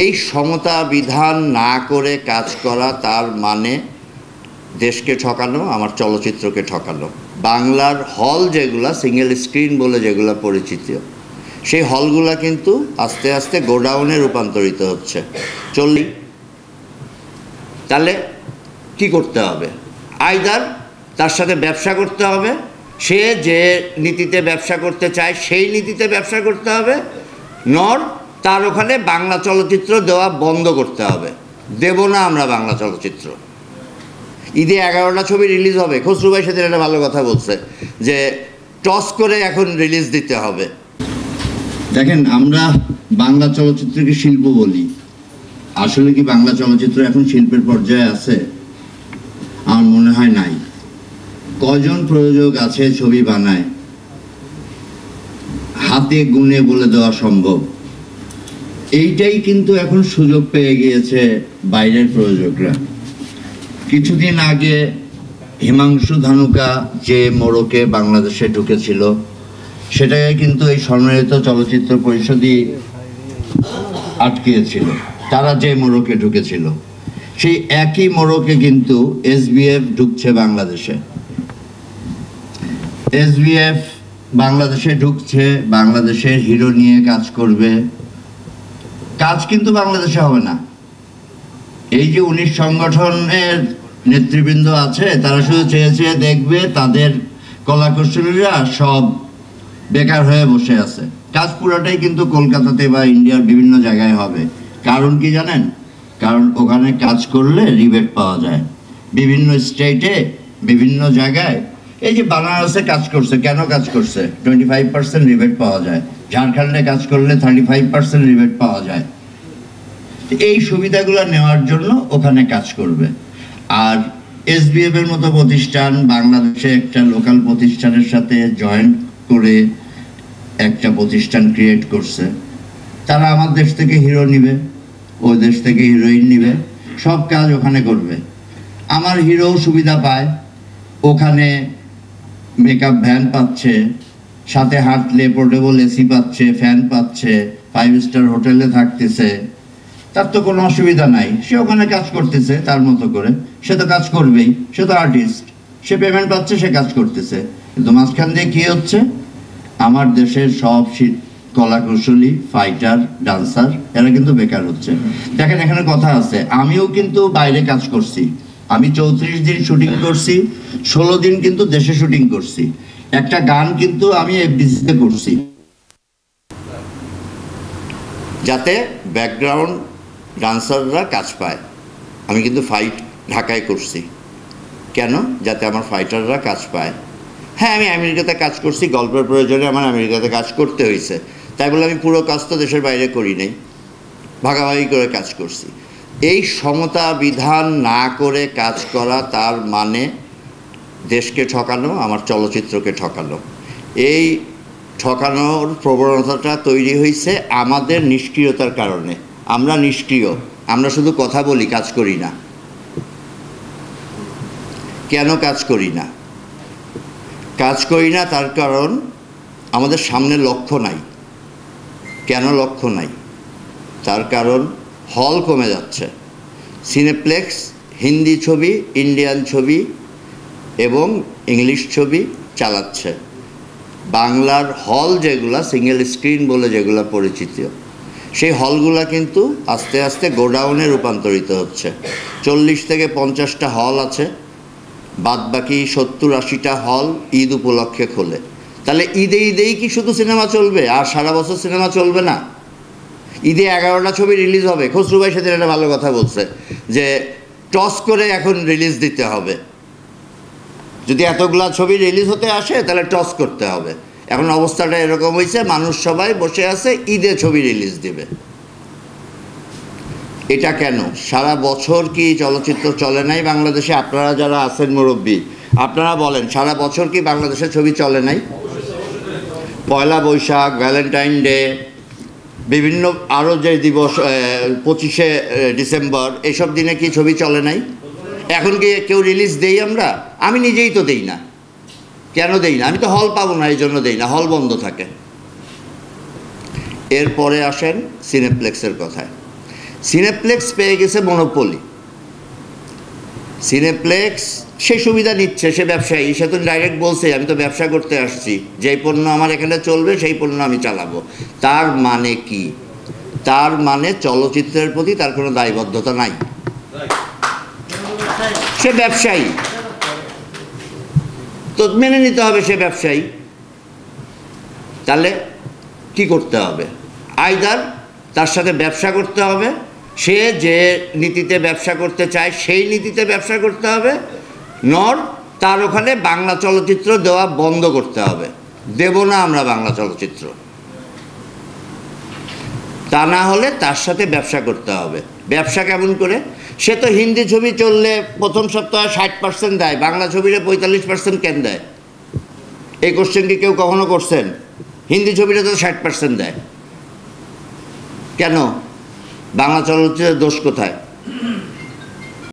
এই সমতা বিধান না করে কাজ করা তার মানে দেশকে ঠকানো, আমার চলচ্চিত্রকে ঠকানো। বাংলার হল যেগুলা সিঙ্গেল স্ক্রিন বলে যেগুলো পরিচিত, সেই হলগুলা কিন্তু আস্তে আস্তে গোডাউনে রূপান্তরিত হচ্ছে। তাহলে কি করতে হবে? আইদার তার সাথে ব্যবসা করতে হবে, সে যে নীতিতে ব্যবসা করতে চায় সেই নীতিতে ব্যবসা করতে হবে, নর তার ওখানে বাংলা চলচ্চিত্র দেওয়া বন্ধ করতে হবে। দেব না আমরা বাংলা চলচ্চিত্র। ঈদে 11টা ছবি রিলিজ হবে। খসরু ভাই সেদিন একটা ভালো কথা বলছে যে টস করে এখন রিলিজ দিতে হবে। দেখেন, আমরা বাংলা চলচ্চিত্রকে শিল্প বলি, আসলে কি বাংলা চলচ্চিত্র এখন শিল্পের পর্যায়ে আছে? আমার মনে হয় নাই। কজন প্রযোজক আছে ছবি বানায়, হাতে গুনে বলে দেওয়া সম্ভব। এইটাই কিন্তু এখন সুযোগ পেয়ে গিয়েছে বাইরের প্রযোজকরা। কিছুদিন আগে হিমাংশু ধানুকা যে মোড়কে বাংলাদেশে ঢুকেছিল, সেটাকে কিন্তু এই সম্মানিত চলচ্চিত্র পরিষদই আটকিয়েছিল। তারা যে মোড়কে ঢুকেছিল, সেই একই মোড়কে কিন্তু এসবিএফ ঢুকছে বাংলাদেশে। এসবিএফ বাংলাদেশে ঢুকছে, বাংলাদেশের হিরো নিয়ে কাজ করবে। কাজ কিন্তু বাংলাদেশে হবে না। এই যে 19 সংগঠনের নেতৃবৃন্দ আছে, তারা শুধু চেয়ে চেয়ে দেখবে তাদের কলাকুশলীরা সব বেকার হয়ে বসে আছে। কাজ পুরোটাই কিন্তু কলকাতাতে বা ইন্ডিয়ার বিভিন্ন জায়গায় হবে। কারণ কি জানেন? কারণ ওখানে কাজ করলে রিবেট পাওয়া যায় বিভিন্ন স্টেটে, বিভিন্ন জায়গায়। এই যে বানারসে কাজ করছে, কেন কাজ করছে? 25% রিবেট পাওয়া যায়। ঝাড়খণ্ডে কাজ করলে 35% রিবেট পাওয়া যায়। এই সুবিধাগুলো নেওয়ার জন্য ওখানে কাজ করবে। আর এসবিএফ এর মতো প্রতিষ্ঠান বাংলাদেশে একটা লোকাল প্রতিষ্ঠানের সাথে জয়েন্ট করে একটা প্রতিষ্ঠান ক্রিয়েট করছে। তারা আমার দেশ থেকে হিরো নিবে, ওই দেশ থেকে হিরোইন নিবে, সব কাজ ওখানে করবে। আমার হিরো সুবিধা পায়, ওখানে মেকআপ ভ্যান পাচ্ছে, সাথে হাঁটলে পোর্টেবল এসি পাচ্ছে, ফ্যান পাচ্ছে, 5 স্টার হোটেলে থাকতেছে। তার তো কোনো অসুবিধা নাই, সে ওখানে কাজ করতেছে তার মতো করে। সে তো কাজ করবেই, সে তো আর্টিস্ট, সে পেমেন্ট পাচ্ছে, সে কাজ করতেছে। কিন্তু মাঝখান দিয়ে কী হচ্ছে? আমার দেশের সব কলাকুশলী, ফাইটার, ডান্সার এরা কিন্তু বেকার হচ্ছে। দেখেন, এখানে কথা আছে, আমিও কিন্তু বাইরে কাজ করছি। আমি 34 দিন শুটিং করছি, 16 দিন কিন্তু দেশে শুটিং করছি। একটা গান কিন্তু আমি এফডিসিতে করছি, যাতে ব্যাকগ্রাউন্ড ডান্সাররা কাজ পায়। আমি কিন্তু ফাইট ঢাকায় করছি, কেন? যাতে আমার ফাইটাররা কাজ পায়। হ্যাঁ, আমি আমেরিকাতে কাজ করছি, গল্পের প্রয়োজনে আমার আমেরিকাতে কাজ করতে হয়েছে। তাই বলে আমি পুরো কাজ তো দেশের বাইরে করি নাই, ভাগাভাগি করে কাজ করছি। এই সমতা বিধান না করে কাজ করা তার মানে দেশকে ঠকানো, আমার চলচ্চিত্রকে ঠকানো। এই ঠকানোর প্রবণতাটা তৈরি হয়েছে আমাদের নিষ্ক্রিয়তার কারণে। আমরা নিষ্ক্রিয়, আমরা শুধু কথা বলি, কাজ করি না। কেন কাজ করি না? কাজ করি না তার কারণ আমাদের সামনে লক্ষ্য নাই। কেন লক্ষ্য নাই? তার কারণ হল কমে যাচ্ছে। সিনেপ্লেক্স হিন্দি ছবি, ইন্ডিয়ান ছবি এবং ইংলিশ ছবি চালাচ্ছে। বাংলার হল যেগুলা সিঙ্গেল স্ক্রিন বলে যেগুলো পরিচিত, সেই হলগুলা কিন্তু আস্তে আস্তে গোডাউনে রূপান্তরিত হচ্ছে। 40 থেকে 50টা হল আছে, বাদবাকি 70-80টা হল ঈদ উপলক্ষে খোলে। তাহলে ঈদেই কি শুধু সিনেমা চলবে আর সারা বছর সিনেমা চলবে না? ঈদে 11টা ছবি রিলিজ হবে। খসরু ভাই সেদিন একটা ভালো কথা বলছে যে টস করে এখন রিলিজ দিতে হবে। যদি এতগুলা ছবি রিলিজ হতে আসে তাহলে টস করতে হবে। এখন অবস্থাটা এরকম হয়েছে, মানুষ সবাই বসে আছে ঈদে ছবি রিলিজ দিবে। এটা কেন? সারা বছর কি চলচ্চিত্র চলে নাই বাংলাদেশে? আপনারা যারা আছেন মুরব্বী, আপনারা বলেন, সারা বছর কি বাংলাদেশের ছবি চলে নাই? পয়লা বৈশাখ, ভ্যালেন্টাইন ডে, বিভিন্ন আরও যে দিবস, 25শে ডিসেম্বর, এইসব দিনে কি ছবি চলে নাই? এখন কি কেউ রিলিজ দেই আমরা? আমি নিজেই তো দেই না। কেন দেই না? আমি তো হল পাবো না, এই জন্য দেই না, হল বন্ধ থাকে। এরপরে আসেন সিনেপ্লেক্সের কথায়। সিনেপ্লেক্স পেয়ে গেছে মনোপলি, সিনেপ্লেক্স সে সুবিধা নিচ্ছে, সে ব্যবসায়ী, সে তো ডাইরেক্ট বলছে আমি তো ব্যবসা করতে আসছি, যেই পণ্য আমার এখানে চলবে সেই পণ্য আমি চালাবো। তার মানে কি? তার মানে চলচ্চিত্রের প্রতি তার কোনো দায়বদ্ধতা নাই, সে ব্যবসায়ী, তো মেনে নিতে হবে সে ব্যবসায়ী। তাহলে কি করতে হবে? আইদার তার সাথে ব্যবসা করতে হবে, সে যে নীতিতে ব্যবসা করতে চায় সেই নীতিতে ব্যবসা করতে হবে, নর তার ওখানে বাংলা চলচ্চিত্র দেওয়া বন্ধ করতে হবে, দেব না আমরা বাংলা চলচ্চিত্র। তা না হলে তার সাথে ব্যবসা করতে হবে। ব্যবসা কেমন করে? সে তো হিন্দি ছবি চললে প্রথম সপ্তাহে 60% দেয়, বাংলা ছবিরে 45% কেন দেয়? এই কোশ্চেন কি কেউ কখনো করছেন? হিন্দি ছবিটা তো 60% দেয়, কেন? বাংলা চলচ্চিত্রের দোষ কোথায়?